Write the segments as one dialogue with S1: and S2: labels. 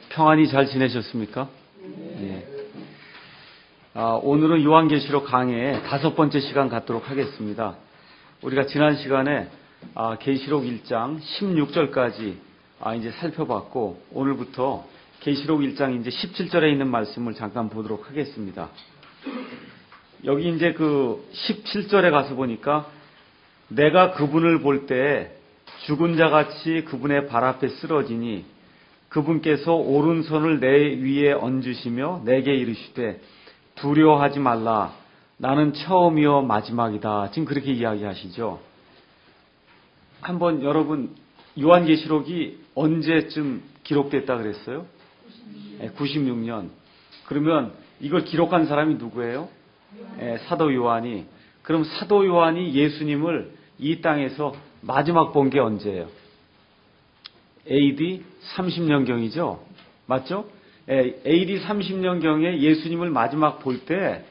S1: 평안히 잘 지내셨습니까? 네. 오늘은 요한계시록 강해의 5번째 시간 갖도록 하겠습니다. 우리가 지난 시간에 계시록 1장 16절까지 이제 살펴봤고, 오늘부터 계시록 1장 이제 17절에 있는 말씀을 잠깐 보도록 하겠습니다. 여기 이제 그 17절에 가서 보니까 내가 그분을 볼 때 죽은 자 같이 그분의 발 앞에 쓰러지니 그분께서 오른손을 내 위에 얹으시며 내게 이르시되 두려워하지 말라. 나는 처음이요 마지막이다. 지금 그렇게 이야기하시죠. 한번 여러분, 요한계시록이 언제쯤 기록됐다 그랬어요? 96년. 그러면 이걸 기록한 사람이 누구예요? 사도 요한이. 그럼 사도 요한이 예수님을 이 땅에서 마지막 본 게 언제예요? AD 30년경이죠? 맞죠? AD 30년경에 예수님을 마지막 볼 때,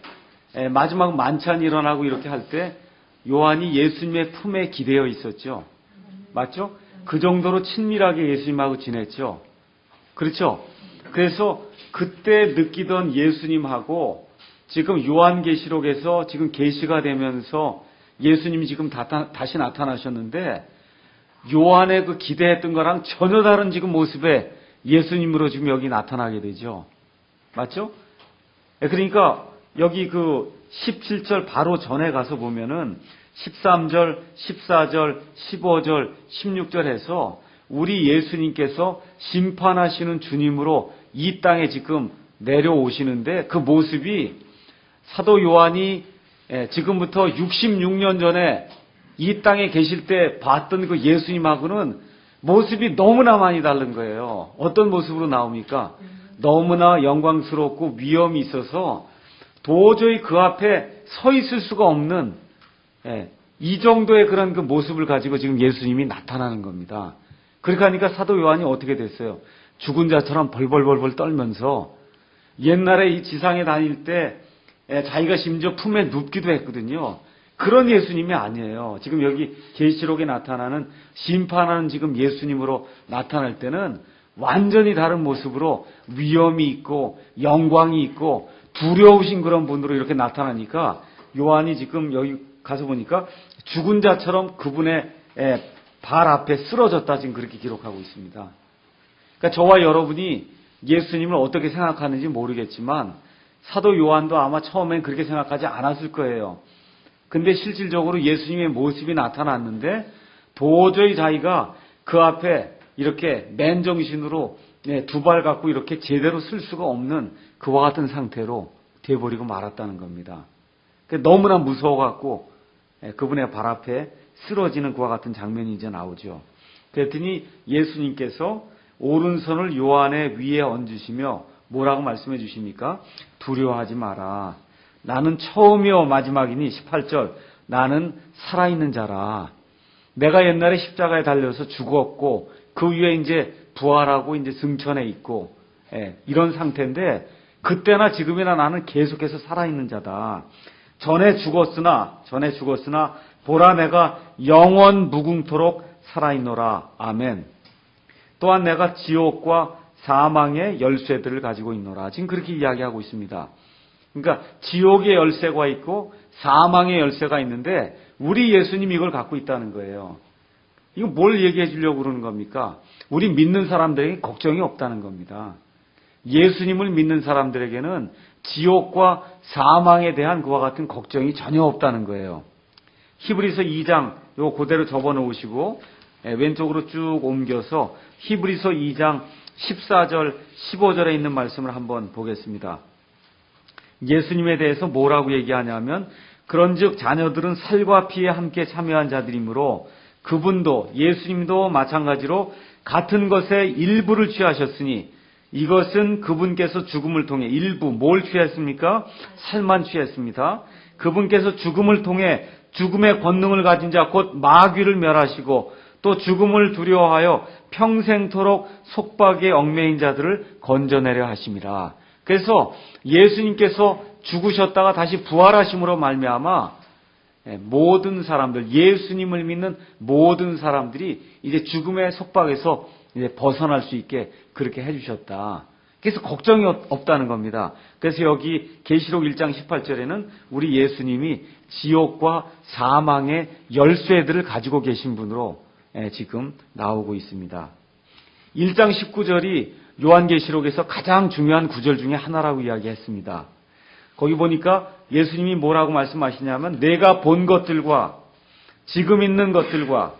S1: 마지막 만찬이 일어나고 이렇게 할 때 요한이 예수님의 품에 기대어 있었죠. 맞죠? 그 정도로 친밀하게 예수님하고 지냈죠. 그렇죠? 그래서 그때 느끼던 예수님하고 지금 요한계시록에서 지금 계시가 되면서 예수님이 지금 다시 나타나셨는데, 요한의 그 기대했던 거랑 전혀 다른 지금 모습의 예수님으로 지금 여기 나타나게 되죠. 맞죠? 그러니까 여기 그 17절 바로 전에 가서 보면은 13절, 14절, 15절, 16절에서 우리 예수님께서 심판하시는 주님으로 이 땅에 지금 내려오시는데, 그 모습이 사도 요한이 지금부터 66년 전에 이 땅에 계실 때 봤던 그 예수님하고는 모습이 너무나 많이 다른 거예요. 어떤 모습으로 나옵니까? 너무나 영광스럽고 위엄이 있어서 도저히 그 앞에 서 있을 수가 없는 이 정도의 그런 그 모습을 가지고 지금 예수님이 나타나는 겁니다. 그렇게 하니까 사도 요한이 어떻게 됐어요? 죽은 자처럼 벌벌벌벌 떨면서 옛날에 이 지상에 다닐 때 자기가 심지어 품에 눕기도 했거든요. 그런 예수님이 아니에요. 지금 여기 계시록에 나타나는 심판하는 지금 예수님으로 나타날 때는 완전히 다른 모습으로 위엄이 있고 영광이 있고 두려우신 그런 분으로 이렇게 나타나니까 요한이 지금 여기 가서 보니까 죽은 자처럼 그분의 발 앞에 쓰러졌다, 지금 그렇게 기록하고 있습니다. 그러니까 저와 여러분이 예수님을 어떻게 생각하는지 모르겠지만 사도 요한도 아마 처음엔 그렇게 생각하지 않았을 거예요. 근데 실질적으로 예수님의 모습이 나타났는데 도저히 자기가 그 앞에 이렇게 맨정신으로 두 발 갖고 이렇게 제대로 쓸 수가 없는 그와 같은 상태로 돼버리고 말았다는 겁니다. 너무나 무서워갖고 그분의 발 앞에 쓰러지는 그와 같은 장면이 이제 나오죠. 그랬더니 예수님께서 오른손을 요한의 위에 얹으시며 뭐라고 말씀해 주십니까? 두려워하지 마라. 나는 처음이요 마지막이니 18절 나는 살아있는 자라. 내가 옛날에 십자가에 달려서 죽었고 그 위에 이제 부활하고 이제 승천해 있고 이런 상태인데, 그때나 지금이나 나는 계속해서 살아있는 자다. 전에 죽었으나 보라 내가 영원 무궁토록 살아있노라. 아멘. 또한 내가 지옥과 사망의 열쇠들을 가지고 있노라. 지금 그렇게 이야기하고 있습니다. 그러니까 지옥의 열쇠가 있고 사망의 열쇠가 있는데 우리 예수님이 이걸 갖고 있다는 거예요. 이거 뭘 얘기해 주려고 그러는 겁니까? 우리 믿는 사람들에게 걱정이 없다는 겁니다. 예수님을 믿는 사람들에게는 지옥과 사망에 대한 그와 같은 걱정이 전혀 없다는 거예요. 히브리서 2장 이거 그대로 접어놓으시고 왼쪽으로 쭉 옮겨서 히브리서 2장 14절 15절에 있는 말씀을 한번 보겠습니다. 예수님에 대해서 뭐라고 얘기하냐면, 그런즉 자녀들은 살과 피에 함께 참여한 자들이므로 그분도 예수님도 마찬가지로 같은 것의 일부를 취하셨으니 이것은 그분께서 죽음을 통해 일부 뭘 취했습니까? 살만 취했습니다. 그분께서 죽음을 통해 죽음의 권능을 가진 자 곧 마귀를 멸하시고 또 죽음을 두려워하여 평생토록 속박에 얽매인 자들을 건져내려 하심이라. 그래서 예수님께서 죽으셨다가 다시 부활하심으로 말미암아 모든 사람들, 예수님을 믿는 모든 사람들이 이제 죽음의 속박에서 이제 벗어날 수 있게 그렇게 해주셨다. 그래서 걱정이 없다는 겁니다. 그래서 여기 계시록 1장 18절에는 우리 예수님이 지옥과 사망의 열쇠들을 가지고 계신 분으로 지금 나오고 있습니다. 1장 19절이 요한계시록에서 가장 중요한 구절 중에 하나라고 이야기했습니다. 거기 보니까 예수님이 뭐라고 말씀하시냐면 내가 본 것들과 지금 있는 것들과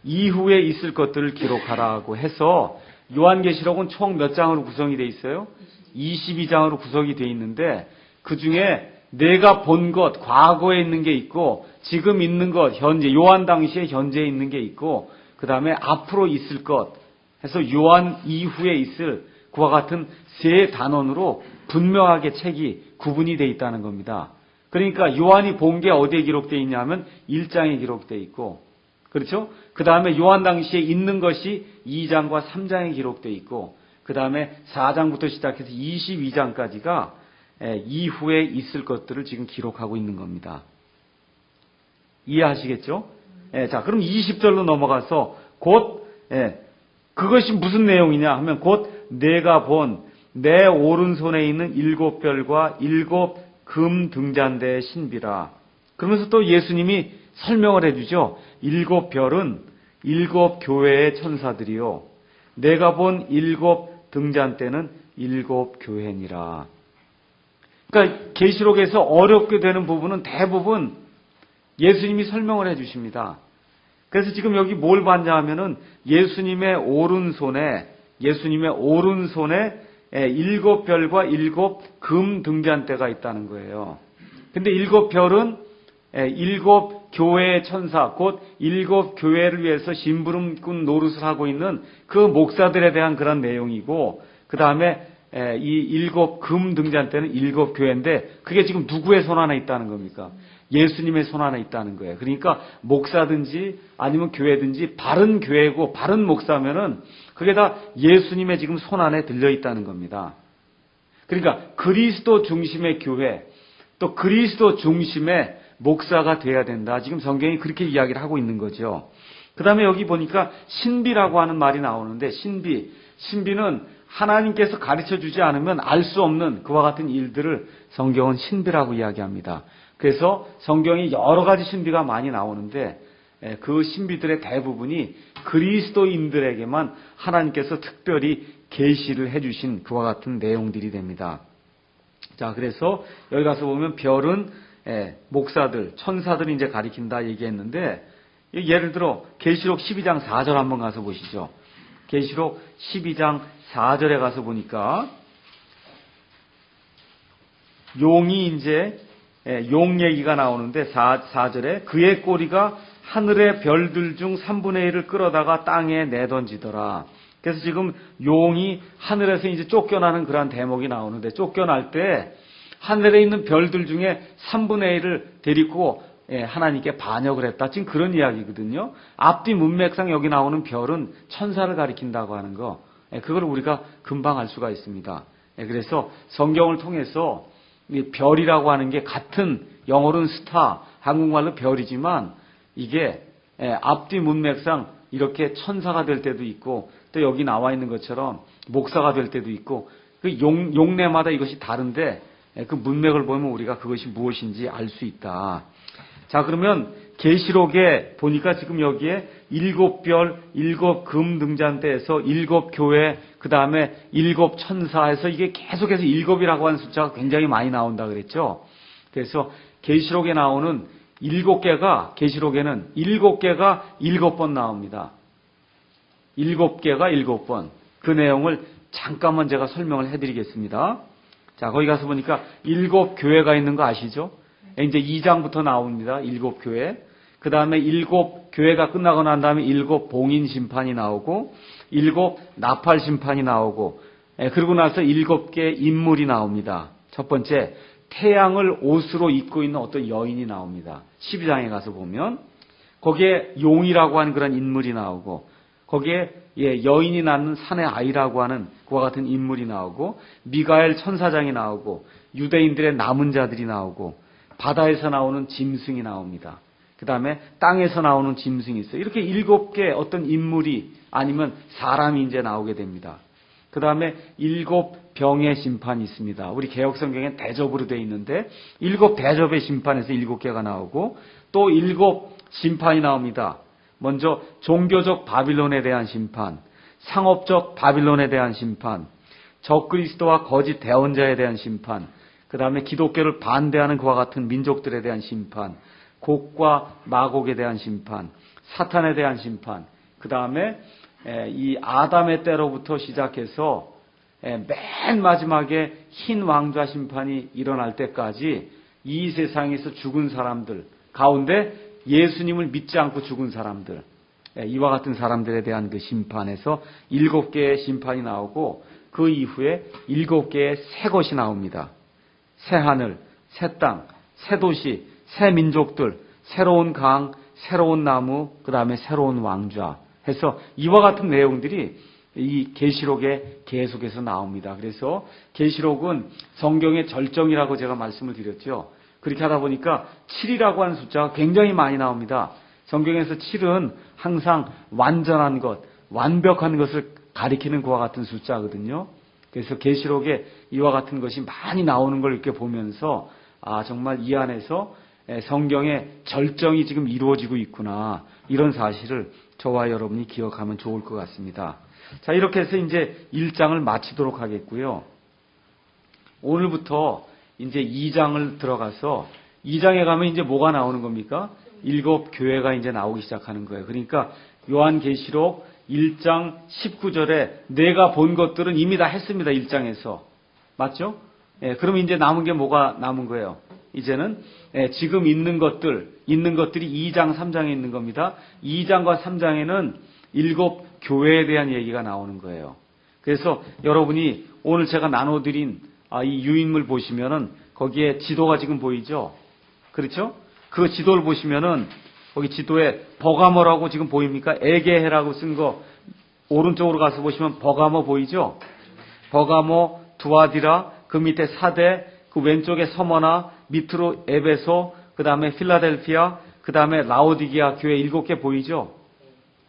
S1: 이후에 있을 것들을 기록하라고 해서 요한계시록은 총 몇 장으로 구성이 되어 있어요? 22장으로 구성이 되어 있는데 그 중에 내가 본 것, 과거에 있는 게 있고 지금 있는 것, 현재, 요한 당시에 현재에 있는 게 있고 그 다음에 앞으로 있을 것 해서 요한 이후에 있을 그와 같은 세 단원으로 분명하게 책이 구분이 되어 있다는 겁니다. 그러니까 요한이 본 게 어디에 기록되어 있냐면 1장에 기록되어 있고 그렇죠? 그 다음에 요한 당시에 있는 것이 2장과 3장에 기록되어 있고 그 다음에 4장부터 시작해서 22장까지가 이후에 있을 것들을 지금 기록하고 있는 겁니다. 이해하시겠죠? 자, 그럼 20절로 넘어가서 곧 그것이 무슨 내용이냐 하면 곧 내가 본 내 오른손에 있는 7별과 7금 등잔대의 신비라. 그러면서 또 예수님이 설명을 해주죠. 7별은 7교회의 천사들이요. 내가 본 7등잔대는 7교회니라. 그러니까 계시록에서 어렵게 되는 부분은 대부분 예수님이 설명을 해주십니다. 그래서 지금 여기 뭘 봤냐 하면은 예수님의 오른손에 7별과 7금 등잔대가 있다는 거예요. 근데 7별은 7교회의 천사, 곧 7교회를 위해서 심부름꾼 노릇을 하고 있는 그 목사들에 대한 그런 내용이고, 그 다음에 이 7금 등잔대는 7교회인데, 그게 지금 누구의 손 안에 있다는 겁니까? 예수님의 손 안에 있다는 거예요. 그러니까 목사든지 아니면 교회든지 바른 교회고 바른 목사면은 그게 다 예수님의 지금 손 안에 들려 있다는 겁니다. 그러니까 그리스도 중심의 교회, 또 그리스도 중심의 목사가 돼야 된다. 지금 성경이 그렇게 이야기를 하고 있는 거죠. 그 다음에 여기 보니까 신비라고 하는 말이 나오는데 신비는 하나님께서 가르쳐 주지 않으면 알 수 없는 그와 같은 일들을 성경은 신비라고 이야기합니다. 그래서 성경이 여러 가지 신비가 많이 나오는데 그 신비들의 대부분이 그리스도인들에게만 하나님께서 특별히 계시를 해주신 그와 같은 내용들이 됩니다. 자, 그래서 여기 가서 보면 별은 목사들, 천사들이 이제 가리킨다 얘기했는데, 예를 들어 계시록 12장 4절 한번 가서 보시죠. 계시록 12장 4절에 가서 보니까 용이 이제 용 얘기가 나오는데 4절에 그의 꼬리가 하늘의 별들 중 3분의 1을 끌어다가 땅에 내던지더라. 그래서 지금 용이 하늘에서 이제 쫓겨나는 그런 대목이 나오는데, 쫓겨날 때 하늘에 있는 별들 중에 3분의 1을 데리고 하나님께 반역을 했다. 지금 그런 이야기거든요. 앞뒤 문맥상 여기 나오는 별은 천사를 가리킨다고 하는 거, 그걸 우리가 금방 알 수가 있습니다. 그래서 성경을 통해서 별이라고 하는 게 같은 영어로는 스타, 한국말로 별이지만 이게 앞뒤 문맥상 이렇게 천사가 될 때도 있고, 또 여기 나와 있는 것처럼 목사가 될 때도 있고, 그 용례마다 이것이 다른데 그 문맥을 보면 우리가 그것이 무엇인지 알 수 있다. 자, 그러면 계시록에 보니까 지금 여기에 7별, 7금 등잔대에서 7교회, 그 다음에 7천사에서 이게 계속해서 7이라고 하는 숫자가 굉장히 많이 나온다 그랬죠. 그래서 계시록에 나오는 7개가, 계시록에는 7개가 7번 나옵니다. 7개가 7번. 그 내용을 잠깐만 제가 설명을 해드리겠습니다. 자, 거기 가서 보니까 7교회가 있는 거 아시죠? 이제 2장부터 나옵니다. 7교회. 그 다음에 7교회가 끝나고 난 다음에 7봉인 심판이 나오고, 7 나팔 심판이 나오고, 그리고 나서 7개 인물이 나옵니다. 첫 번째, 태양을 옷으로 입고 있는 어떤 여인이 나옵니다. 12장에 가서 보면 거기에 용이라고 하는 그런 인물이 나오고, 거기에 여인이 낳는 산의 아이라고 하는 그와 같은 인물이 나오고, 미가엘 천사장이 나오고, 유대인들의 남은 자들이 나오고, 바다에서 나오는 짐승이 나옵니다. 그 다음에 땅에서 나오는 짐승이 있어요. 이렇게 7개 어떤 인물이 아니면 사람이 이제 나오게 됩니다. 그 다음에 7병의 심판이 있습니다. 우리 개혁성경엔 대접으로 되어 있는데 7대접의 심판에서 7개가 나오고 또 7 심판이 나옵니다. 먼저 종교적 바빌론에 대한 심판, 상업적 바빌론에 대한 심판, 적그리스도와 거짓 대언자에 대한 심판, 그 다음에 기독교를 반대하는 그와 같은 민족들에 대한 심판, 곡과 마곡에 대한 심판, 사탄에 대한 심판, 그 다음에 이 아담의 때로부터 시작해서 맨 마지막에 흰 왕좌 심판이 일어날 때까지 이 세상에서 죽은 사람들 가운데 예수님을 믿지 않고 죽은 사람들, 이와 같은 사람들에 대한 그 심판에서 7개의 심판이 나오고 그 이후에 7개의 새 것이 나옵니다. 새 하늘, 새 땅, 새 도시, 새 민족들, 새로운 강, 새로운 나무, 그 다음에 새로운 왕좌 해서 이와 같은 내용들이 이 계시록에 계속해서 나옵니다. 그래서 계시록은 성경의 절정이라고 제가 말씀을 드렸죠. 그렇게 하다 보니까 7이라고 하는 숫자가 굉장히 많이 나옵니다. 성경에서 7은 항상 완전한 것, 완벽한 것을 가리키는 그와 같은 숫자거든요. 그래서 계시록에 이와 같은 것이 많이 나오는 걸 이렇게 보면서 정말 이 안에서 성경의 절정이 지금 이루어지고 있구나, 이런 사실을 저와 여러분이 기억하면 좋을 것 같습니다. 자, 이렇게 해서 이제 1장을 마치도록 하겠고요. 오늘부터 이제 2장을 들어가서 2장에 가면 이제 뭐가 나오는 겁니까? 7 교회가 이제 나오기 시작하는 거예요. 그러니까 요한계시록 1장 19절에 내가 본 것들은 이미 다 했습니다. 1장에서. 맞죠? 그럼 이제 남은 게 뭐가 남은 거예요? 이제는 지금 있는 것들이 2장, 3장에 있는 겁니다. 2장과 3장에는 7 교회에 대한 얘기가 나오는 거예요. 그래서 여러분이 오늘 제가 나눠드린 이 유인물 보시면은 거기에 지도가 지금 보이죠? 그렇죠? 그 지도를 보시면은 거기 지도에 버가모라고 지금 보입니까? 에게해라고 쓴 거 오른쪽으로 가서 보시면 버가모 보이죠? 버가모, 두아디라, 그 밑에 사대, 그 왼쪽에 서머나, 밑으로 에베소, 그 다음에 필라델피아, 그 다음에 라오디게아 교회 7개 보이죠?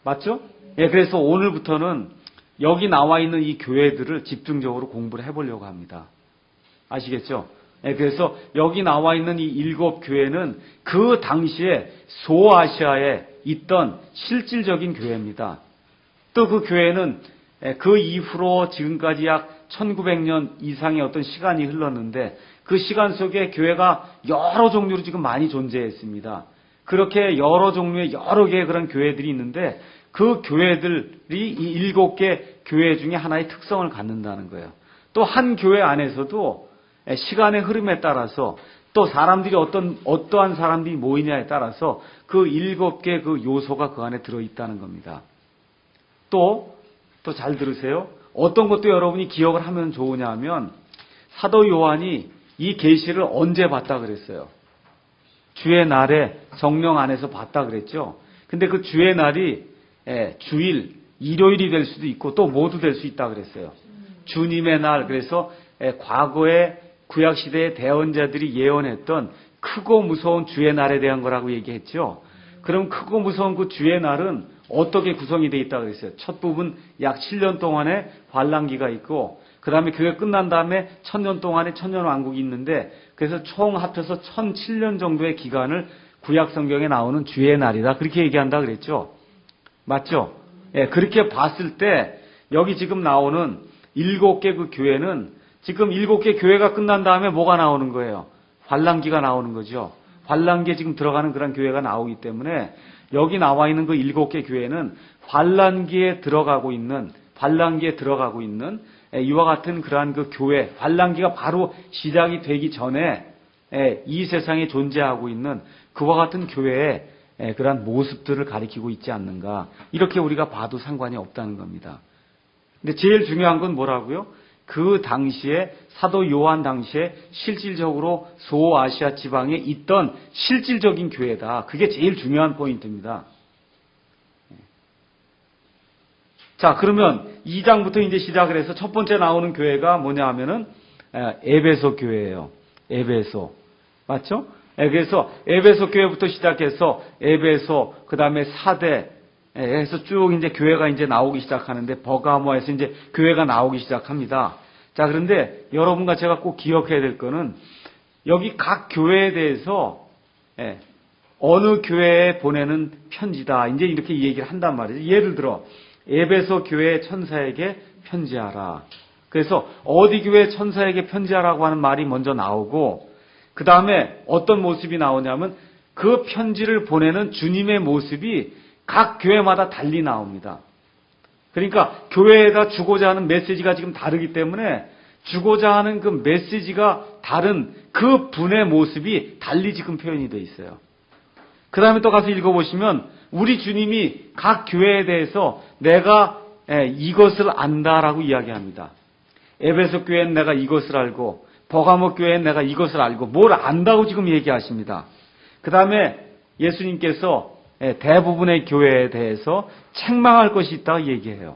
S1: 맞죠? 그래서 오늘부터는 여기 나와 있는 이 교회들을 집중적으로 공부를 해보려고 합니다. 아시겠죠? 그래서 여기 나와 있는 이 7 교회는 그 당시에 소아시아에 있던 실질적인 교회입니다. 또 그 교회는 그 이후로 지금까지 약 1900년 이상의 어떤 시간이 흘렀는데 그 시간 속에 교회가 여러 종류로 지금 많이 존재했습니다. 그렇게 여러 종류의 여러 개의 그런 교회들이 있는데 그 교회들이 이 7개 교회 중에 하나의 특성을 갖는다는 거예요. 또 한 교회 안에서도 시간의 흐름에 따라서 또 사람들이 어떠한 사람들이 모이냐에 따라서 그 7개 그 요소가 그 안에 들어있다는 겁니다. 또 잘 들으세요. 어떤 것도 여러분이 기억을 하면 좋으냐 하면 사도 요한이 이 계시를 언제 봤다 그랬어요? 주의 날에 성령 안에서 봤다 그랬죠. 근데 그 주의 날이 주일, 일요일이 될 수도 있고 또 모두 될 수 있다 그랬어요. 주님의 날, 그래서 과거에 구약시대의 대언자들이 예언했던 크고 무서운 주의 날에 대한 거라고 얘기했죠. 그럼 크고 무서운 그 주의 날은 어떻게 구성이 되어 있다고 그랬어요? 첫 부분 약 7년 동안의 환란기가 있고 그 다음에 그게 끝난 다음에 1000년 동안의 천년왕국이 있는데 그래서 총 합쳐서 1007년 정도의 기간을 구약 성경에 나오는 주의 날이다, 그렇게 얘기한다 그랬죠. 맞죠? 그렇게 봤을 때 여기 지금 나오는 7개 그 교회는 지금 7개 교회가 끝난 다음에 뭐가 나오는 거예요? 환란기가 나오는 거죠. 환란기에 지금 들어가는 그런 교회가 나오기 때문에 여기 나와 있는 그 7개 교회는 환란기에 들어가고 있는 이와 같은 그러한 그 교회, 환란기가 바로 시작이 되기 전에 이 세상에 존재하고 있는 그와 같은 교회의 그러한 모습들을 가리키고 있지 않는가, 이렇게 우리가 봐도 상관이 없다는 겁니다. 근데 제일 중요한 건 뭐라고요? 그 당시에 사도 요한 당시에 실질적으로 소아시아 지방에 있던 실질적인 교회다. 그게 제일 중요한 포인트입니다. 자, 그러면 2장부터 이제 시작을 해서 첫 번째 나오는 교회가 뭐냐 하면은 에베소 교회예요. 에베소. 맞죠? 그래서 에베소 교회부터 시작해서 에베소, 그 다음에 사대, 해서 쭉 이제 교회가 이제 나오기 시작하는데 버가모에서 이제 교회가 나오기 시작합니다. 자, 그런데 여러분과 제가 꼭 기억해야 될 거는 여기 각 교회에 대해서 어느 교회에 보내는 편지다. 이제 이렇게 얘기를 한단 말이죠. 예를 들어 에베소 교회 천사에게 편지하라. 그래서 어디 교회 천사에게 편지하라고 하는 말이 먼저 나오고 그 다음에 어떤 모습이 나오냐면 그 편지를 보내는 주님의 모습이 각 교회마다 달리 나옵니다. 그러니까 교회에다 주고자 하는 메시지가 지금 다르기 때문에 주고자 하는 그 메시지가 다른 그 분의 모습이 달리 지금 표현이 되어 있어요. 그 다음에 또 가서 읽어보시면 우리 주님이 각 교회에 대해서 내가 이것을 안다라고 이야기합니다. 에베소 교회는 내가 이것을 알고 버가모 교회는 내가 이것을 알고 뭘 안다고 지금 얘기하십니다. 그 다음에 예수님께서 대부분의 교회에 대해서 책망할 것이 있다고 얘기해요.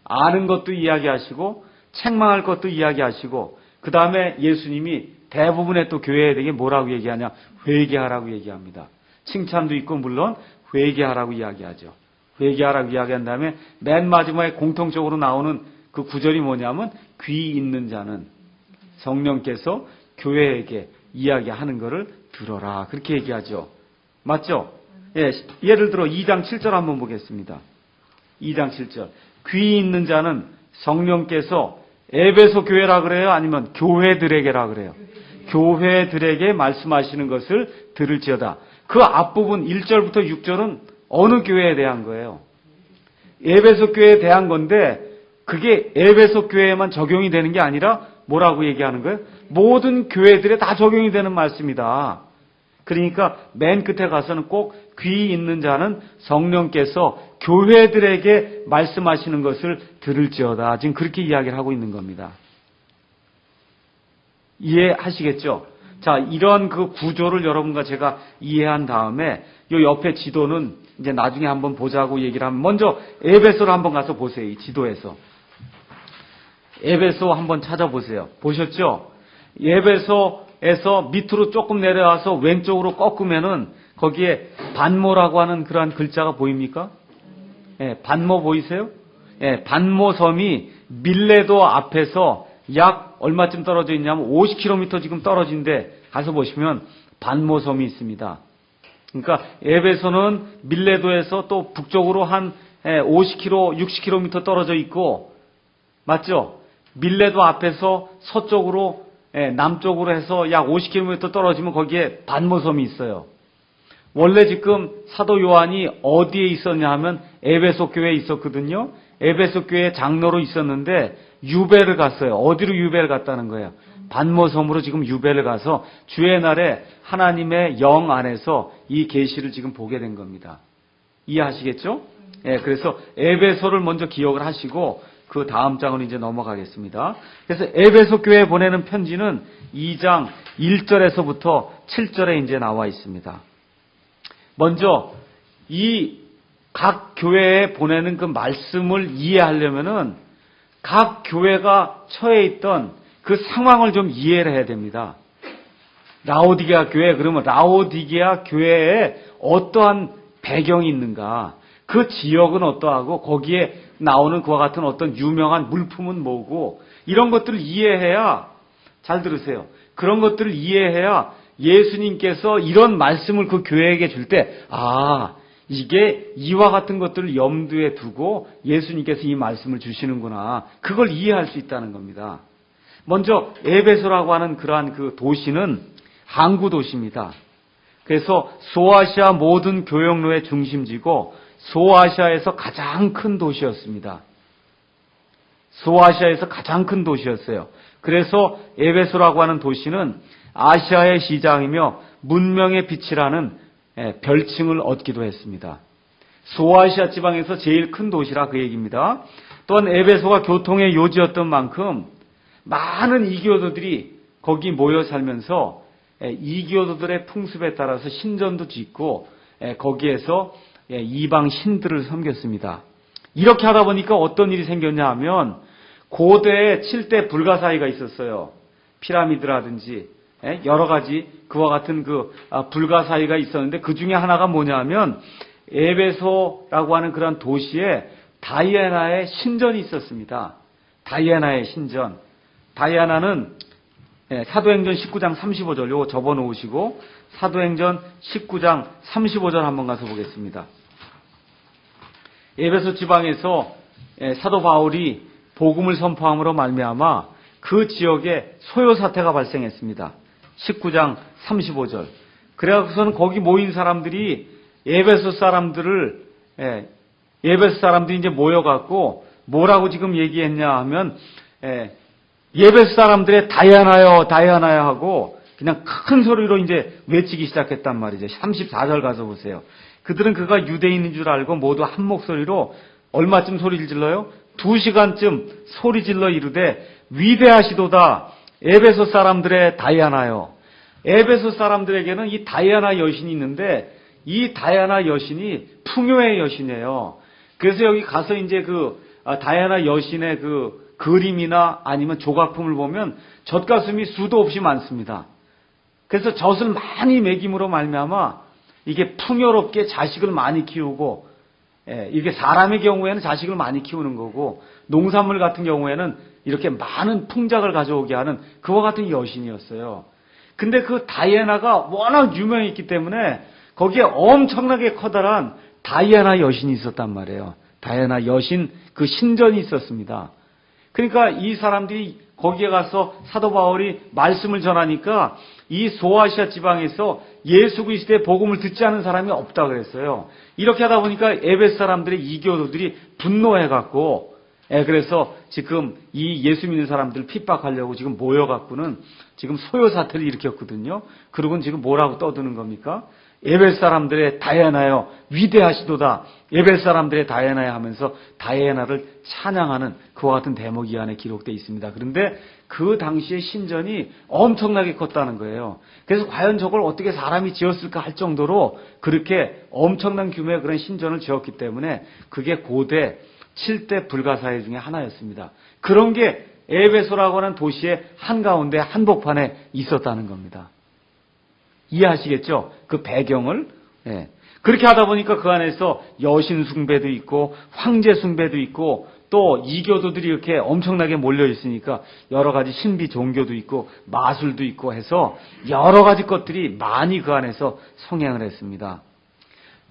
S1: 아는 것도 이야기하시고 책망할 것도 이야기하시고 그 다음에 예수님이 대부분의 또 교회에 대해 뭐라고 얘기하냐? 회개하라고 얘기합니다. 칭찬도 있고 물론 회개하라고 이야기하죠. 회개하라고 이야기한 다음에 맨 마지막에 공통적으로 나오는 그 구절이 뭐냐면 귀 있는 자는 성령께서 교회에게 이야기하는 것을 들어라. 그렇게 얘기하죠. 맞죠? 예를 들어 2장 7절 한번 보겠습니다. 2장 7절. 귀 있는 자는 성령께서 에베소 교회라 그래요? 아니면 교회들에게라 그래요? 교회들에게 말씀하시는 것을 들을지어다. 그 앞부분 1절부터 6절은 어느 교회에 대한 거예요? 에베소 교회에 대한 건데 그게 에베소 교회에만 적용이 되는 게 아니라 뭐라고 얘기하는 거예요? 모든 교회들에 다 적용이 되는 말씀이다. 그러니까 맨 끝에 가서는 꼭 귀 있는 자는 성령께서 교회들에게 말씀하시는 것을 들을지어다. 지금 그렇게 이야기를 하고 있는 겁니다. 이해하시겠죠? 자, 이런 그 구조를 여러분과 제가 이해한 다음에 요 옆에 지도는 이제 나중에 한번 보자고 얘기를 하면 먼저 에베소를 한번 가서 보세요. 이 지도에서. 에베소 한번 찾아보세요. 보셨죠? 에베소에서 밑으로 조금 내려와서 왼쪽으로 꺾으면은 거기에 반모라고 하는 그러한 글자가 보입니까? 반모 보이세요? 반모 섬이 밀레도 앞에서 약 얼마쯤 떨어져 있냐면 50km 지금 떨어진데 가서 보시면 반모 섬이 있습니다. 그러니까 에베소는 밀레도에서 또 북쪽으로 한 50km, 60km 떨어져 있고 맞죠? 밀레도 앞에서 서쪽으로 남쪽으로 해서 약 50km 떨어지면 거기에 반모 섬이 있어요. 원래 지금 사도 요한이 어디에 있었냐 하면 에베소 교회에 있었거든요. 에베소 교회 장로로 있었는데 유배를 갔어요. 어디로 유배를 갔다는 거예요? 반모섬으로 지금 유배를 가서 주의 날에 하나님의 영 안에서 이 계시를 지금 보게 된 겁니다. 이해하시겠죠? 그래서 에베소를 먼저 기억을 하시고 그 다음 장으로 이제 넘어가겠습니다. 그래서 에베소 교회에 보내는 편지는 2장 1절에서부터 7절에 이제 나와 있습니다. 먼저 이 각 교회에 보내는 그 말씀을 이해하려면은 각 교회가 처해 있던 그 상황을 좀 이해를 해야 됩니다. 라오디게아 교회 그러면 라오디게아 교회에 어떠한 배경이 있는가? 그 지역은 어떠하고 거기에 나오는 그와 같은 어떤 유명한 물품은 뭐고 이런 것들을 이해해야 잘 들으세요. 그런 것들을 이해해야 예수님께서 이런 말씀을 그 교회에게 줄 때 이게 이와 같은 것들을 염두에 두고 예수님께서 이 말씀을 주시는구나. 그걸 이해할 수 있다는 겁니다. 먼저 에베소라고 하는 그러한 그 도시는 항구 도시입니다. 그래서 소아시아 모든 교역로의 중심지고 소아시아에서 가장 큰 도시였습니다. 소아시아에서 가장 큰 도시였어요. 그래서 에베소라고 하는 도시는 아시아의 시장이며 문명의 빛이라는 별칭을 얻기도 했습니다. 소아시아 지방에서 제일 큰 도시라 그 얘기입니다. 또한 에베소가 교통의 요지였던 만큼 많은 이교도들이 거기 모여 살면서 이교도들의 풍습에 따라서 신전도 짓고 거기에서 이방 신들을 섬겼습니다. 이렇게 하다 보니까 어떤 일이 생겼냐 하면 고대에 7대 불가사의가 있었어요. 피라미드라든지 여러 가지 그와 같은 불가사의가 있었는데 그 중에 하나가 뭐냐면 에베소라고 하는 그런 도시에 다이애나의 신전이 있었습니다. 다이애나의 신전. 다이애나는 사도행전 19장 35절 요거 접어 놓으시고 사도행전 19장 35절 한번 가서 보겠습니다. 에베소 지방에서 사도 바울이 복음을 선포함으로 말미암아 그 지역에 소요 사태가 발생했습니다. 19장 35절. 그래서는 거기 모인 사람들이 에베소 사람들이 이제 모여갖고 뭐라고 지금 얘기했냐 하면 에베소 사람들의 다이아나여 다이아나여 하고 그냥 큰 소리로 이제 외치기 시작했단 말이죠. 34절 가서 보세요. 그들은 그가 유대인인 줄 알고 모두 한 목소리로 얼마쯤 소리를 질러요? 2시간쯤 소리 질러 이르되 위대하시도다 에베소 사람들의 다이아나여. 에베소 사람들에게는 이 다이아나 여신이 있는데 이 다이아나 여신이 풍요의 여신이에요. 그래서 여기 가서 이제 다이아나 여신의 그림이나 아니면 조각품을 보면 젖가슴이 수도 없이 많습니다. 그래서 젖을 많이 먹임으로 말미암아 이게 풍요롭게 자식을 많이 키우고, 이게 사람의 경우에는 자식을 많이 키우는 거고 농산물 같은 경우에는 이렇게 많은 풍작을 가져오게 하는 그와 같은 여신이었어요. 근데 그 다이애나가 워낙 유명했기 때문에 거기에 엄청나게 커다란 다이애나 여신이 있었단 말이에요. 다이애나 여신 그 신전이 있었습니다. 그러니까 이 사람들이 거기에 가서 사도 바울이 말씀을 전하니까 이 소아시아 지방에서 예수 그리스도의 복음을 듣지 않은 사람이 없다 그랬어요. 이렇게 하다 보니까 에베소 사람들의 이교도들이 분노해갖고, 그래서 지금 이 예수 믿는 사람들을 핍박하려고 지금 모여갖고는 지금 소요 사태를 일으켰거든요. 그러고는 지금 뭐라고 떠드는 겁니까? 에베소 사람들의 다이애나여 위대하시도다. 에베소 사람들의 다이애나여 하면서 다이애나를 찬양하는 그와 같은 대목이 안에 기록되어 있습니다. 그런데 그 당시의 신전이 엄청나게 컸다는 거예요. 그래서 과연 저걸 어떻게 사람이 지었을까 할 정도로 그렇게 엄청난 규모의 그런 신전을 지었기 때문에 그게 고대 7대 불가사의 중에 하나였습니다. 그런 게 에베소라고 하는 도시의 한가운데 한복판에 있었다는 겁니다. 이해하시겠죠? 그 배경을. 그렇게 하다 보니까 그 안에서 여신 숭배도 있고 황제 숭배도 있고 또 이교도들이 이렇게 엄청나게 몰려 있으니까 여러 가지 신비 종교도 있고 마술도 있고 해서 여러 가지 것들이 많이 그 안에서 성행을 했습니다.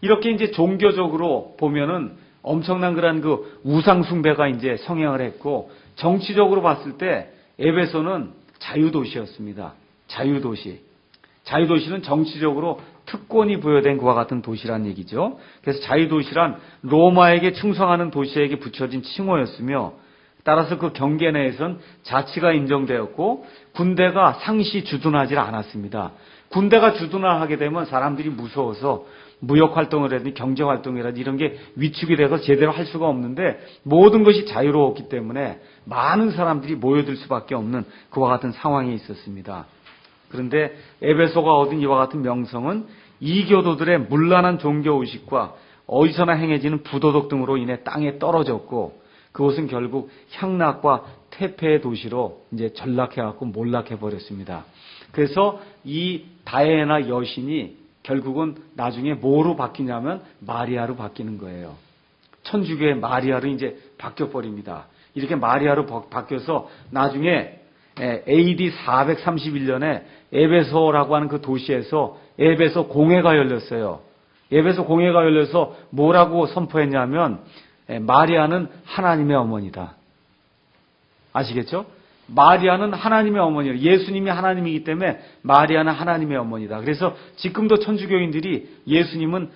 S1: 이렇게 이제 종교적으로 보면은 엄청난 그런 우상 숭배가 이제 성행을 했고 정치적으로 봤을 때 에베소는 자유도시였습니다. 자유도시는 정치적으로 특권이 부여된 그와 같은 도시란 얘기죠. 그래서 자유도시란 로마에게 충성하는 도시에게 붙여진 칭호였으며 따라서 그 경계 내에선 자치가 인정되었고 군대가 상시 주둔하지 않았습니다. 군대가 주둔을 하게 되면 사람들이 무서워서 무역활동을 하든지 경제활동이라든지 이런 게 위축이 돼서 제대로 할 수가 없는데 모든 것이 자유로웠기 때문에 많은 사람들이 모여들 수밖에 없는 그와 같은 상황에 있었습니다. 그런데 에베소가 얻은 이와 같은 명성은 이교도들의 문란한 종교의식과 어디서나 행해지는 부도덕 등으로 인해 땅에 떨어졌고 그곳은 결국 향락과 퇴폐의 도시로 이제 전락해갖고 몰락해버렸습니다. 그래서 이 다이애나 여신이 결국은 나중에 뭐로 바뀌냐면 마리아로 바뀌는 거예요. 천주교의 마리아로 이제 바뀌어버립니다. 이렇게 마리아로 바뀌어서 나중에 AD 431년에 에베소라고 하는 그 도시에서 에베소 공회가 열렸어요. 에베소 공회가 열려서 뭐라고 선포했냐면 마리아는 하나님의 어머니다. 아시겠죠? 마리아는 하나님의 어머니예요. 예수님이 하나님이기 때문에 마리아는 하나님의 어머니다. 그래서 지금도 천주교인들이 예수님은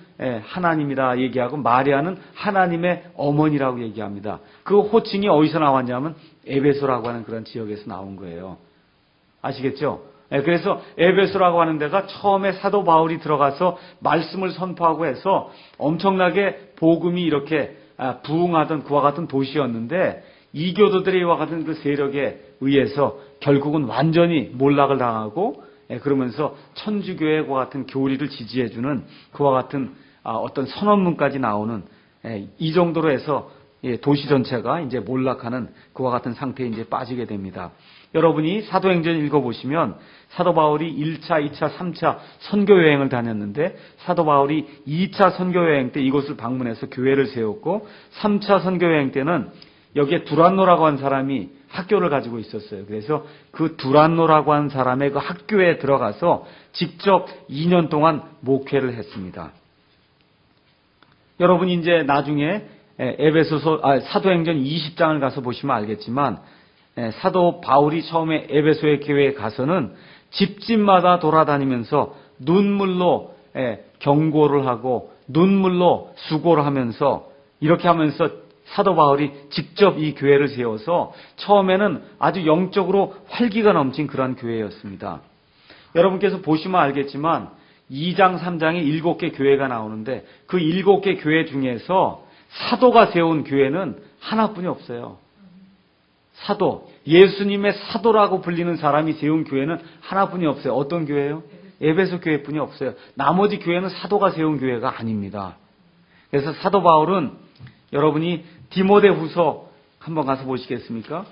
S1: 하나님이라 얘기하고 마리아는 하나님의 어머니라고 얘기합니다. 그 호칭이 어디서 나왔냐면 에베소라고 하는 그런 지역에서 나온 거예요. 아시겠죠? 그래서 에베소라고 하는 데가 처음에 사도 바울이 들어가서 말씀을 선포하고 해서 엄청나게 복음이 이렇게 부흥하던 그와 같은 도시였는데 이교도들의 이와 같은 그 세력에 의해서 결국은 완전히 몰락을 당하고 그러면서 천주교의 그와 같은 교리를 지지해주는 그와 같은 어떤 선언문까지 나오는 이 정도로 해서 도시 전체가 이제 몰락하는 그와 같은 상태에 이제 빠지게 됩니다. 여러분이 사도행전 읽어보시면 사도 바울이 1차, 2차, 3차 선교 여행을 다녔는데 사도 바울이 2차 선교 여행 때 이곳을 방문해서 교회를 세웠고 3차 선교 여행 때는 여기에 두란노라고 한 사람이 학교를 가지고 있었어요. 그래서 그 두란노라고 한 사람의 그 학교에 들어가서 직접 2년 동안 목회를 했습니다. 여러분 이제 나중에 사도행전 20장을 가서 보시면 알겠지만 사도 바울이 처음에 에베소의 교회에 가서는 집집마다 돌아다니면서 눈물로 경고를 하고 눈물로 수고를 하면서 이렇게 하면서 사도 바울이 직접 이 교회를 세워서 처음에는 아주 영적으로 활기가 넘친 그런 교회였습니다. 여러분께서 보시면 알겠지만 2장, 3장에 7개 교회가 나오는데 그 7개 교회 중에서 사도가 세운 교회는 하나뿐이 없어요. 사도, 예수님의 사도라고 불리는 사람이 세운 교회는 하나뿐이 없어요. 어떤 교회예요? 에베소 교회뿐이 없어요. 나머지 교회는 사도가 세운 교회가 아닙니다. 그래서 사도 바울은 여러분이 디모데후서 한번 가서 보시겠습니까?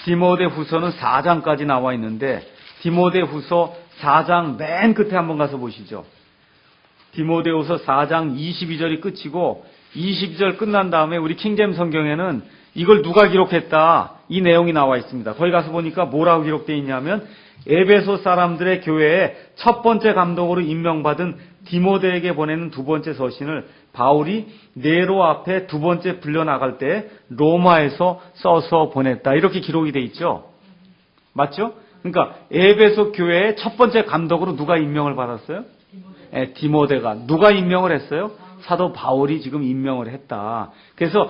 S1: 디모데후서는 4장까지 나와 있는데 디모데후서 4장 맨 끝에 한번 가서 보시죠. 디모데후서 4장 22절이 끝이고 22절 끝난 다음에 우리 킹잼 성경에는 이걸 누가 기록했다 이 내용이 나와 있습니다. 거기 가서 보니까 뭐라고 기록되어 있냐면 에베소 사람들의 교회에 첫 번째 감독으로 임명받은 디모데에게 보내는 두 번째 서신을 바울이 네로 앞에 두 번째 불려나갈 때 로마에서 써서 보냈다. 이렇게 기록이 돼 있죠. 맞죠? 그러니까 에베소 교회의 첫 번째 감독으로 누가 임명을 받았어요? 디모데가. 누가 임명을 했어요? 사도 바울이 지금 임명을 했다. 그래서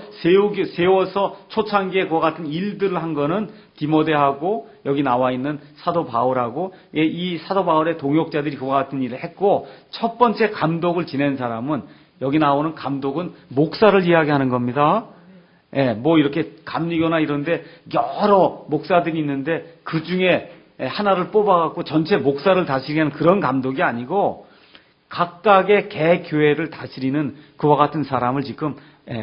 S1: 세워서 초창기에 그와 같은 일들을 한 거는 디모데하고 여기 나와 있는 사도 바울하고 이 사도 바울의 동역자들이 그와 같은 일을 했고 첫 번째 감독을 지낸 사람은 여기 나오는 감독은 목사를 이야기하는 겁니다. 뭐 이렇게 감리교나 이런데 여러 목사들이 있는데 그 중에 하나를 뽑아갖고 전체 목사를 다스리는 그런 감독이 아니고 각각의 개교회를 다스리는 그와 같은 사람을 지금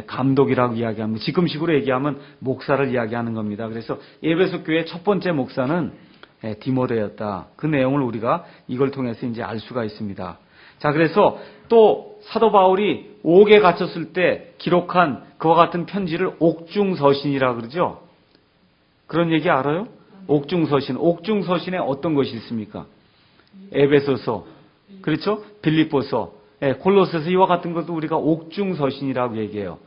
S1: 감독이라고 이야기합니다. 지금식으로 얘기하면 목사를 이야기하는 겁니다. 그래서 에베소 교회의 첫 번째 목사는 디모데였다. 그 내용을 우리가 이걸 통해서 이제 알 수가 있습니다. 자, 그래서 또 사도 바울이 옥에 갇혔을 때 기록한 그와 같은 편지를 옥중서신이라 그러죠. 그런 얘기 알아요? 옥중서신. 옥중서신에 어떤 것이 있습니까? 에베소서, 그렇죠? 빌립보서, 골로새서 이와 같은 것도 우리가 옥중서신이라고 얘기해요.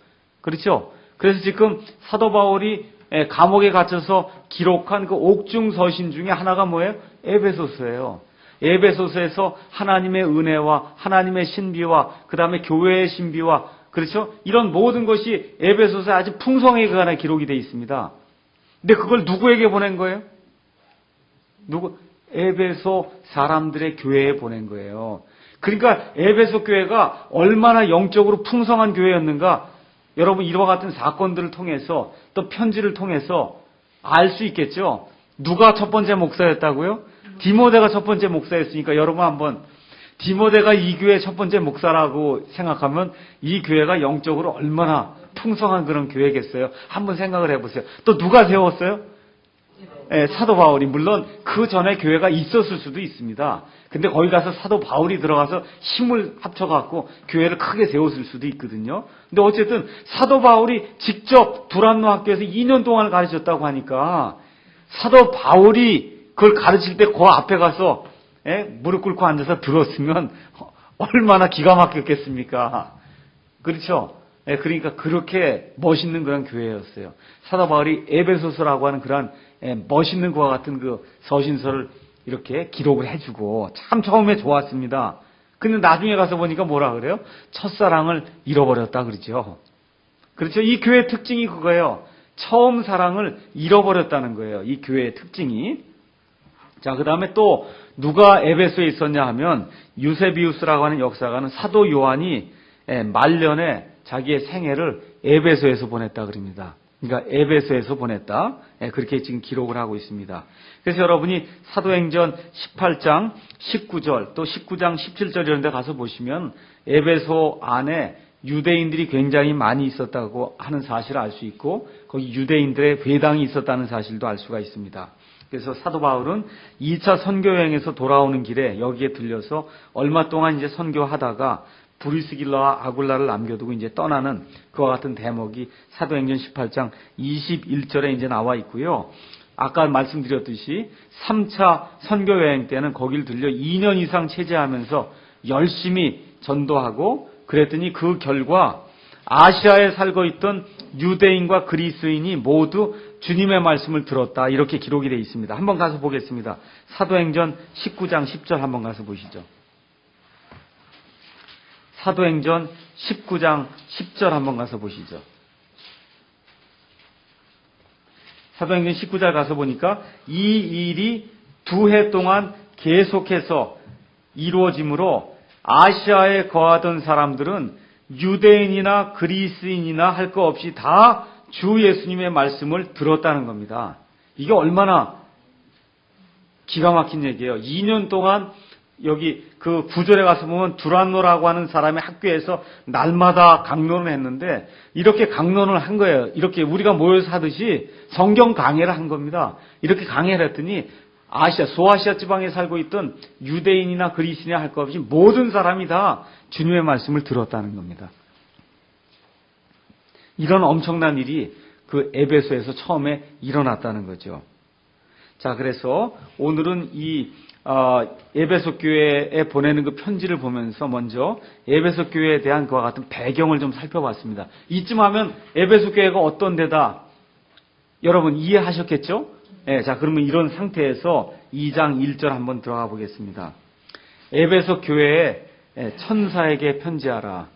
S1: 그렇죠? 그래서 지금 사도 바울이 감옥에 갇혀서 기록한 그 옥중서신 중에 하나가 뭐예요? 에베소서예요. 에베소서에서 하나님의 은혜와 하나님의 신비와 그 다음에 교회의 신비와 그렇죠? 이런 모든 것이 에베소서에 아주 풍성하게 관한 기록이 되어 있습니다. 근데 그걸 누구에게 보낸 거예요? 에베소 사람들의 교회에 보낸 거예요. 그러니까 에베소 교회가 얼마나 영적으로 풍성한 교회였는가 여러분 이와 같은 사건들을 통해서 또 편지를 통해서 알 수 있겠죠. 누가 첫 번째 목사였다고요? 디모데가 첫 번째 목사였으니까 여러분 한번 디모데가 이 교회의 첫 번째 목사라고 생각하면 이 교회가 영적으로 얼마나 풍성한 그런 교회겠어요. 한번 생각을 해보세요. 또 누가 세웠어요? 사도 바울이. 물론 그 전에 교회가 있었을 수도 있습니다. 근데 거기 가서 사도 바울이 들어가서 힘을 합쳐갖고 교회를 크게 세웠을 수도 있거든요. 근데 어쨌든 사도 바울이 직접 두란노 학교에서 2년 동안 가르쳤다고 하니까 사도 바울이 그걸 가르칠 때 그 앞에 가서 무릎 꿇고 앉아서 들었으면 얼마나 기가 막혔겠습니까? 그렇죠? 그러니까 그렇게 멋있는 그런 교회였어요. 사도 바울이 에베소서라고 하는 그런 멋있는 그와 같은 그 서신서를 이렇게 기록을 해주고 참 처음에 좋았습니다. 근데 나중에 가서 보니까 뭐라 그래요? 첫사랑을 잃어버렸다 그러죠. 그렇죠? 이 교회의 특징이 그거예요. 처음 사랑을 잃어버렸다는 거예요. 이 교회의 특징이. 자, 그 다음에 또 누가 에베소에 있었냐 하면 유세비우스라고 하는 역사가는 사도 요한이 말년에 자기의 생애를 에베소에서 보냈다 그럽니다. 그러니까 에베소에서 보냈다. 그렇게 지금 기록을 하고 있습니다. 그래서 여러분이 사도행전 18장 19절 또 19장 17절 이런 데 가서 보시면 에베소 안에 유대인들이 굉장히 많이 있었다고 하는 사실을 알 수 있고 거기 유대인들의 회당이 있었다는 사실도 알 수가 있습니다. 그래서 사도 바울은 2차 선교여행에서 돌아오는 길에 여기에 들려서 얼마 동안 이제 선교하다가 브리스길라와 아굴라를 남겨두고 이제 떠나는 그와 같은 대목이 사도행전 18장 21절에 이제 나와 있고요. 아까 말씀드렸듯이 3차 선교여행 때는 거길 들려 2년 이상 체제하면서 열심히 전도하고 그랬더니 그 결과 아시아에 살고 있던 유대인과 그리스인이 모두 주님의 말씀을 들었다. 이렇게 기록이 되어 있습니다. 한번 가서 보겠습니다. 사도행전 19장 10절 한번 가서 보시죠. 사도행전 19장 10절 한번 가서 보시죠. 사도행전 19절 가서 보니까 이 일이 2해 동안 계속해서 이루어지므로 아시아에 거하던 사람들은 유대인이나 그리스인이나 할 것 없이 다 주 예수님의 말씀을 들었다는 겁니다. 이게 얼마나 기가 막힌 얘기예요. 2년 동안 여기 그 9절에 가서 보면 두란노라고 하는 사람의 학교에서 날마다 강론을 했는데 이렇게 강론을 한 거예요. 이렇게 우리가 모여서 하듯이 성경 강해를 한 겁니다. 이렇게 강해를 했더니 소아시아 지방에 살고 있던 유대인이나 그리스인이나 할 것 없이 모든 사람이 다 주님의 말씀을 들었다는 겁니다. 이런 엄청난 일이 그 에베소에서 처음에 일어났다는 거죠. 자, 그래서 오늘은 이 에베소 교회에 보내는 그 편지를 보면서 먼저 에베소 교회에 대한 그와 같은 배경을 좀 살펴봤습니다. 이쯤 하면 에베소 교회가 어떤 데다 여러분 이해하셨겠죠? 자, 그러면 이런 상태에서 2장 1절 한번 들어가 보겠습니다. 에베소 교회에 천사에게 편지하라.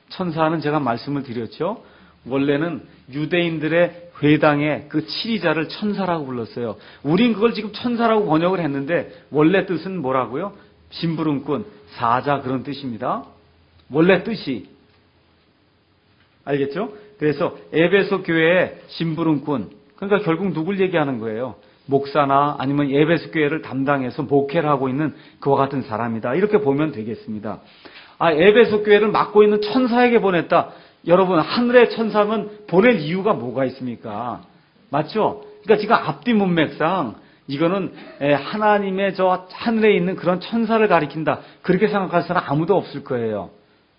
S1: 천사는 제가 말씀을 드렸죠. 원래는 유대인들의 회당의 그 치리자를 천사라고 불렀어요. 우린 그걸 지금 천사라고 번역을 했는데 원래 뜻은 뭐라고요? 심부름꾼, 사자 그런 뜻입니다. 원래 뜻이. 알겠죠? 그래서 에베소 교회의 심부름꾼. 그러니까 결국 누굴 얘기하는 거예요? 목사나 아니면 에베소 교회를 담당해서 목회를 하고 있는 그와 같은 사람이다. 이렇게 보면 되겠습니다. 에베소 교회를 맡고 있는 천사에게 보냈다. 여러분, 하늘의 천사면 보낼 이유가 뭐가 있습니까? 맞죠? 그러니까 지금 앞뒤 문맥상 이거는 하나님의 저 하늘에 있는 그런 천사를 가리킨다. 그렇게 생각할 사람 아무도 없을 거예요.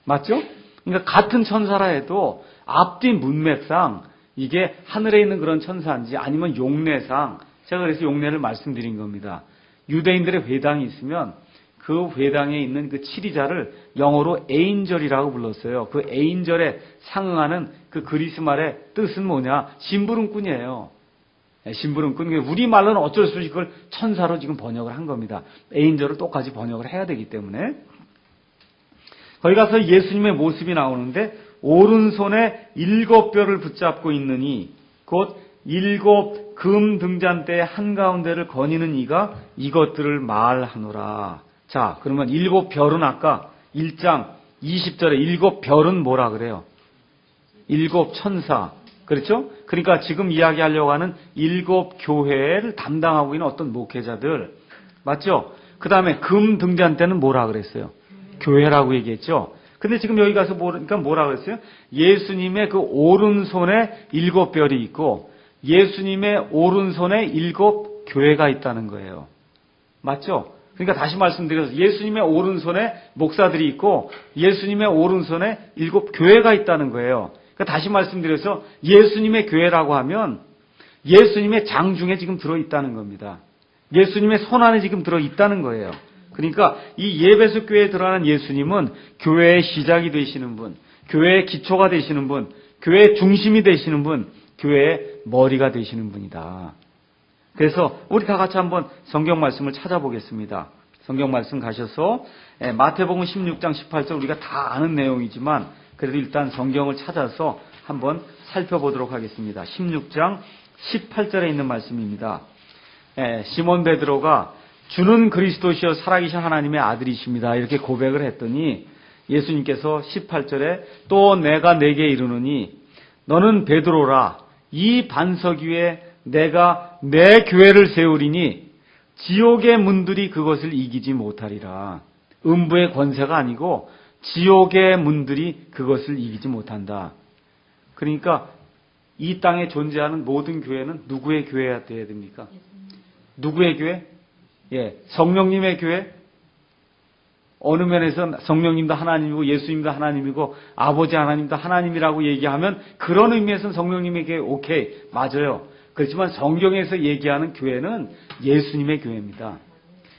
S1: 맞죠? 그러니까 같은 천사라 해도 앞뒤 문맥상 이게 하늘에 있는 그런 천사인지 아니면 용례상, 제가 그래서 용례를 말씀드린 겁니다. 유대인들의 회당이 있으면 그 회당에 있는 그 치리자를 영어로 에인절이라고 불렀어요. 그 에인절에 상응하는 그 그리스 말의 뜻은 뭐냐? 심부름꾼이에요. 심부름꾼. 우리말로는 어쩔 수 없이 그걸 천사로 지금 번역을 한 겁니다. 에인절을 똑같이 번역을 해야 되기 때문에. 거기 가서 예수님의 모습이 나오는데 오른손에 7뼈를 붙잡고 있느니 곧 7 금 등잔대 한가운데를 거니는 이가 이것들을 말하노라. 자, 그러면 7별은 아까 1장 20절에 7별은 뭐라 그래요? 7 천사. 그렇죠? 그러니까 지금 이야기하려고 하는 7 교회를 담당하고 있는 어떤 목회자들. 맞죠? 그 다음에 금 등잔대는 뭐라 그랬어요? 교회라고 얘기했죠? 근데 지금 여기 가서 보니까 뭐라 그랬어요? 예수님의 그 오른손에 7별이 있고 예수님의 오른손에 7 교회가 있다는 거예요. 맞죠? 그러니까 다시 말씀드려서 예수님의 오른손에 목사들이 있고 예수님의 오른손에 7 교회가 있다는 거예요. 그러니까 다시 말씀드려서 예수님의 교회라고 하면 예수님의 장 중에 지금 들어있다는 겁니다. 예수님의 손 안에 지금 들어있다는 거예요. 그러니까 이 에베소 교회에 들어가는 예수님은 교회의 시작이 되시는 분, 교회의 기초가 되시는 분, 교회의 중심이 되시는 분, 교회의 머리가 되시는 분이다. 그래서 우리 다 같이 한번 성경 말씀을 찾아보겠습니다. 성경 말씀 가셔서 마태복음 16장 18절 우리가 다 아는 내용이지만 그래도 일단 성경을 찾아서 한번 살펴보도록 하겠습니다. 16장 18절에 있는 말씀입니다. 시몬 베드로가 주는 그리스도시여 살아계신 하나님의 아들이십니다. 이렇게 고백을 했더니 예수님께서 18절에 또 내가 네게 이르노니 너는 베드로라 이 반석 위에 내가 내 교회를 세우리니 지옥의 문들이 그것을 이기지 못하리라. 음부의 권세가 아니고 지옥의 문들이 그것을 이기지 못한다. 그러니까 이 땅에 존재하는 모든 교회는 누구의 교회가 되어야 됩니까? 누구의 교회? 예, 성령님의 교회? 어느 면에서 성령님도 하나님이고 예수님도 하나님이고 아버지 하나님도 하나님이라고 얘기하면 그런 의미에서는 성령님의 교회 오케이, 맞아요. 그렇지만 성경에서 얘기하는 교회는 예수님의 교회입니다.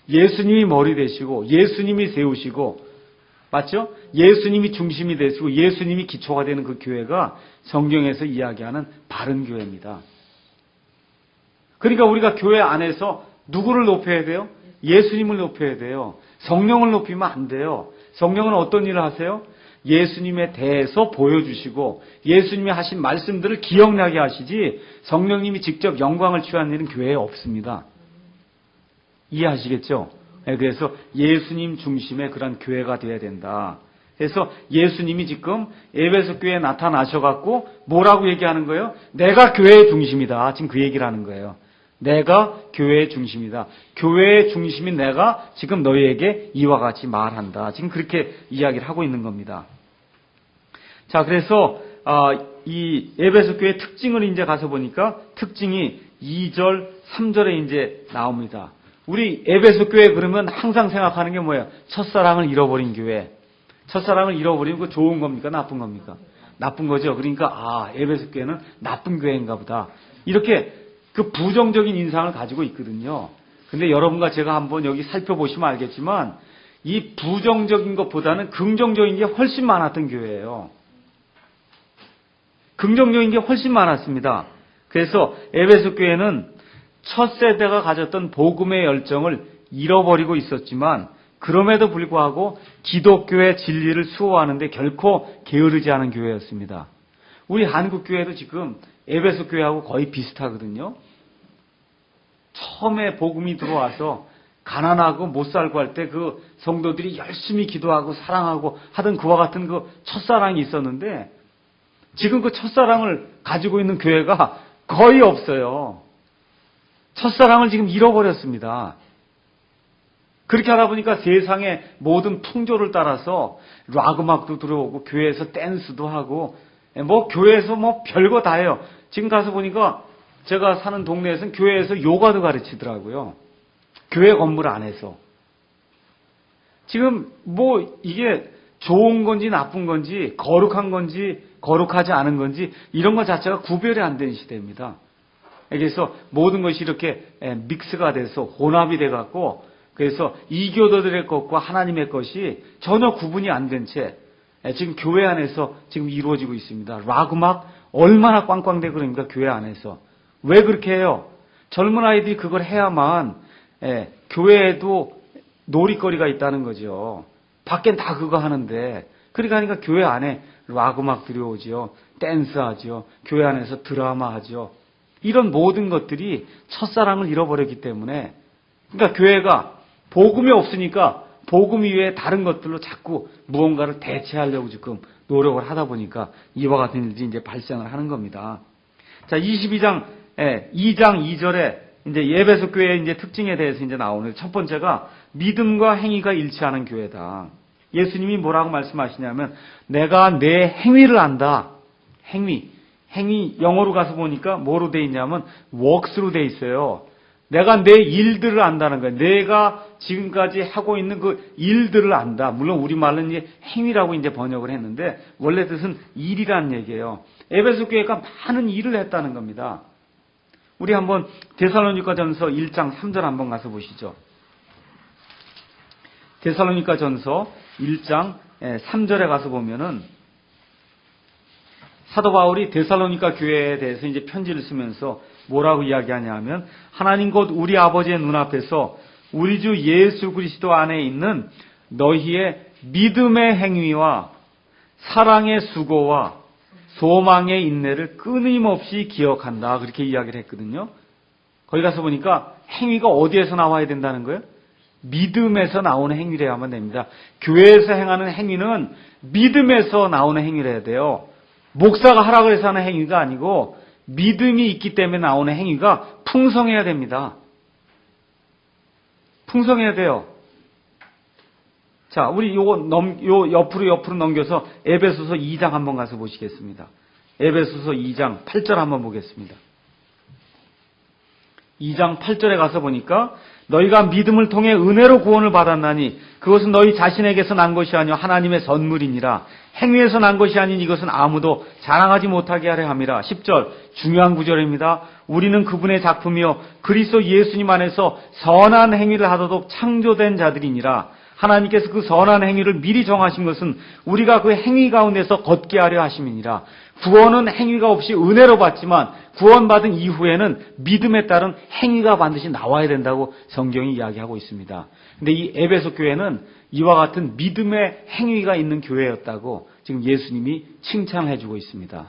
S1: 예수님이 머리 되시고 예수님이 세우시고, 맞죠? 예수님이 중심이 되시고 예수님이 기초가 되는 그 교회가 성경에서 이야기하는 바른 교회입니다. 그러니까 우리가 교회 안에서 누구를 높여야 돼요? 예수님을 높여야 돼요. 성령을 높이면 안 돼요. 성령은 어떤 일을 하세요? 예수님에 대해서 보여주시고 예수님이 하신 말씀들을 기억나게 하시지 성령님이 직접 영광을 취하는 일은 교회에 없습니다. 이해하시겠죠? 그래서 예수님 중심의 그런 교회가 되어야 된다. 그래서 예수님이 지금 에베소 교회에 나타나셔갖고 뭐라고 얘기하는 거예요? 내가 교회의 중심이다. 지금 그 얘기를 하는 거예요. 내가 교회의 중심이다. 교회의 중심인 내가 지금 너희에게 이와 같이 말한다. 지금 그렇게 이야기를 하고 있는 겁니다. 자, 그래서 이 에베소 교회의 특징을 이제 가서 보니까 특징이 2절, 3절에 이제 나옵니다. 우리 에베소 교회 그러면 항상 생각하는 게 뭐예요? 첫사랑을 잃어버린 교회. 첫사랑을 잃어버리면 그 좋은 겁니까? 나쁜 겁니까? 나쁜 거죠. 그러니까 에베소 교회는 나쁜 교회인가 보다. 이렇게 그 부정적인 인상을 가지고 있거든요. 근데 여러분과 제가 한번 여기 살펴보시면 알겠지만 이 부정적인 것보다는 긍정적인 게 훨씬 많았던 교회예요. 긍정적인 게 훨씬 많았습니다. 그래서 에베소 교회는 첫 세대가 가졌던 복음의 열정을 잃어버리고 있었지만 그럼에도 불구하고 기독교의 진리를 수호하는데 결코 게으르지 않은 교회였습니다. 우리 한국 교회도 지금 에베소 교회하고 거의 비슷하거든요. 처음에 복음이 들어와서 가난하고 못 살고 할 때 그 성도들이 열심히 기도하고 사랑하고 하던 그와 같은 그 첫사랑이 있었는데 지금 그 첫사랑을 가지고 있는 교회가 거의 없어요. 첫사랑을 지금 잃어버렸습니다. 그렇게 하다 보니까 세상의 모든 풍조를 따라서 락 음악도 들어오고 교회에서 댄스도 하고 뭐 교회에서 뭐 별거 다 해요. 지금 가서 보니까 제가 사는 동네에서는 교회에서 요가도 가르치더라고요. 교회 건물 안에서. 지금 뭐 이게 좋은 건지 나쁜 건지 거룩한 건지 거룩하지 않은 건지 이런 것 자체가 구별이 안 되는 시대입니다. 그래서 모든 것이 이렇게 믹스가 돼서 혼합이 돼갖고 그래서 이교도들의 것과 하나님의 것이 전혀 구분이 안 된 채 지금 교회 안에서 지금 이루어지고 있습니다. 락 음악 얼마나 꽝꽝대고 그러니까 교회 안에서. 왜 그렇게 해요? 젊은 아이들이 그걸 해야만 교회에도 놀이거리가 있다는 거죠. 밖엔 다 그거 하는데 그러니까 교회 안에 락 음악 들여오죠. 댄스 하죠. 교회 안에서 드라마 하죠. 이런 모든 것들이 첫사랑을 잃어버렸기 때문에 그러니까 교회가 복음이 없으니까 복음 이외에 다른 것들로 자꾸 무언가를 대체하려고 지금 노력을 하다 보니까 이와 같은 일이 이제 발생을 하는 겁니다. 자, 2장 2절에 이제 에베소 교회의 이제 특징에 대해서 이제 나오는데 첫 번째가 믿음과 행위가 일치하는 교회다. 예수님이 뭐라고 말씀하시냐면 내가 내 행위를 안다. 행위 영어로 가서 보니까 뭐로 돼 있냐면 works로 돼 있어요. 내가 내 일들을 안다는 거예요. 내가 지금까지 하고 있는 그 일들을 안다. 물론 우리말은 이제 행위라고 이제 번역을 했는데 원래 뜻은 일이라는 얘기예요. 에베소 교회가 많은 일을 했다는 겁니다. 우리 한번 데살로니가전서 1장 3절 한번 가서 보시죠. 데살로니가전서 1장 3절에 가서 보면은 사도 바울이 데살로니가 교회에 대해서 이제 편지를 쓰면서 뭐라고 이야기하냐면 하나님 곧 우리 아버지의 눈앞에서 우리 주 예수 그리스도 안에 있는 너희의 믿음의 행위와 사랑의 수고와 소망의 인내를 끊임없이 기억한다. 그렇게 이야기를 했거든요. 거기 가서 보니까 행위가 어디에서 나와야 된다는 거예요? 믿음에서 나오는 행위래야만 됩니다. 교회에서 행하는 행위는 믿음에서 나오는 행위를 해야 돼요. 목사가 하라고 해서 하는 행위가 아니고 믿음이 있기 때문에 나오는 행위가 풍성해야 됩니다. 풍성해야 돼요. 자, 우리 요 옆으로 넘겨서 에베소서 2장 한번 가서 보시겠습니다. 에베소서 2장 8절 한번 보겠습니다. 2장 8절에 가서 보니까 너희가 믿음을 통해 은혜로 구원을 받았나니 그것은 너희 자신에게서 난 것이 아니요 하나님의 선물이니라. 행위에서 난 것이 아닌 이것은 아무도 자랑하지 못하게 하려 함이라. 10절 중요한 구절입니다. 우리는 그분의 작품이요 그리스도 예수님 안에서 선한 행위를 하도록 창조된 자들이니라. 하나님께서 그 선한 행위를 미리 정하신 것은 우리가 그 행위 가운데서 걷게 하려 하심이니라. 구원은 행위가 없이 은혜로 받지만 구원받은 이후에는 믿음에 따른 행위가 반드시 나와야 된다고 성경이 이야기하고 있습니다. 근데 이 에베소 교회는 이와 같은 믿음의 행위가 있는 교회였다고 지금 예수님이 칭찬해 주고 있습니다.